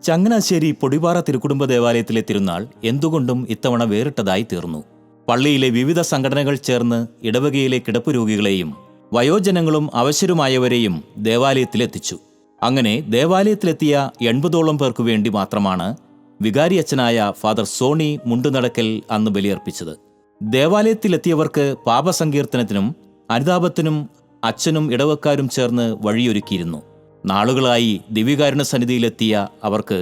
ചങ്ങനാശ്ശേരി പൊടിപാറ തിരുക്കുടുംബ ദേവാലയത്തിലെ തിരുനാൾ എന്തുകൊണ്ടും ഇത്തവണ വേറിട്ടതായി തീർന്നു. പള്ളിയിലെ വിവിധ സംഘടനകൾ ചേർന്ന് ഇടവകയിലെ കിടപ്പുരോഗികളെയും വയോജനങ്ങളും അവശരുമായവരെയും ദേവാലയത്തിലെത്തിച്ചു. അങ്ങനെ ദേവാലയത്തിലെത്തിയ 80ഓളം പേർക്കു വേണ്ടി മാത്രമാണ് വികാരിയച്ഛനായ ഫാദർ സോണി മുണ്ടുനടക്കൽ അന്ന് ബലിയർപ്പിച്ചത്. ദേവാലയത്തിലെത്തിയവർക്ക് പാപസങ്കീർത്തനത്തിനും അനുതാപത്തിനും അച്ഛനും ഇടവക്കാരും ചേർന്ന് വഴിയൊരുക്കിയിരുന്നു. നാളുകളായി ദിവ്യകാരുണ്യ സന്നിധിയിലെത്തിയ അവർക്ക്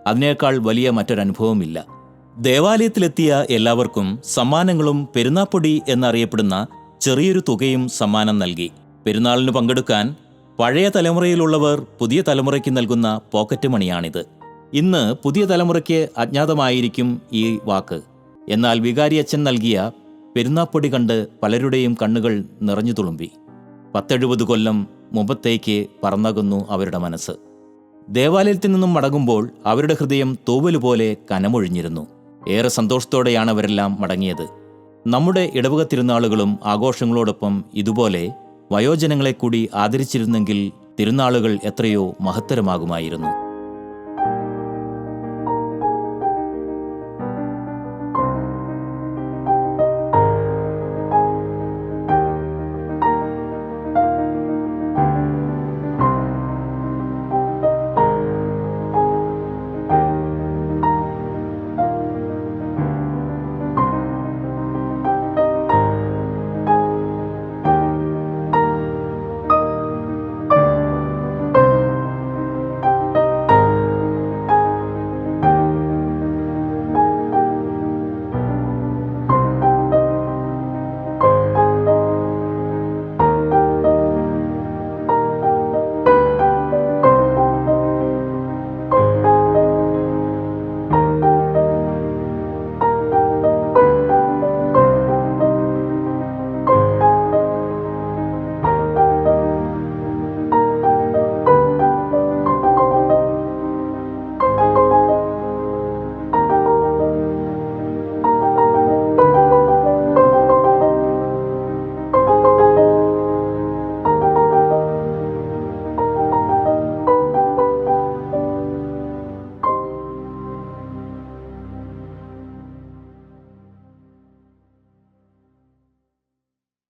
അതിനേക്കാൾ വലിയ മറ്റൊരനുഭവമില്ല. ദേവാലയത്തിലെത്തിയ എല്ലാവർക്കും സമ്മാനങ്ങളും പെരുന്നാപ്പൊടി എന്നറിയപ്പെടുന്ന ചെറിയൊരു തുകയും സമ്മാനം നൽകി. പെരുന്നാളിന് പങ്കെടുക്കാൻ പഴയ തലമുറയിലുള്ളവർ പുതിയ തലമുറയ്ക്ക് നൽകുന്ന പോക്കറ്റ് മണിയാണിത്. ഇന്ന് പുതിയ തലമുറയ്ക്ക് അജ്ഞാതമായിരിക്കും ഈ വാക്ക്. എന്നാൽ വികാരിയച്ഛൻ നൽകിയ പെരുന്നാപ്പൊടി കണ്ട് പലരുടെയും കണ്ണുകൾ നിറഞ്ഞു തുളുമ്പി. 10-70 കൊല്ലം മുമ്പത്തേക്ക് പറന്നകുന്നു അവരുടെ മനസ്സ്. ദേവാലയത്തിൽ നിന്നും മടങ്ങുമ്പോൾ അവരുടെ ഹൃദയം തൂവലുപോലെ കനമൊഴിഞ്ഞിരുന്നു. ഏറെ സന്തോഷത്തോടെയാണ് അവരെല്ലാം മടങ്ങിയത്. നമ്മുടെ ഇടവക തിരുനാളുകളും ആഘോഷങ്ങളോടൊപ്പം ഇതുപോലെ വയോജനങ്ങളെ കൂടി ആദരിച്ചിരുന്നെങ്കിൽ തിരുനാളുകൾ എത്രയോ മഹത്തരമാകുമായിരുന്നു.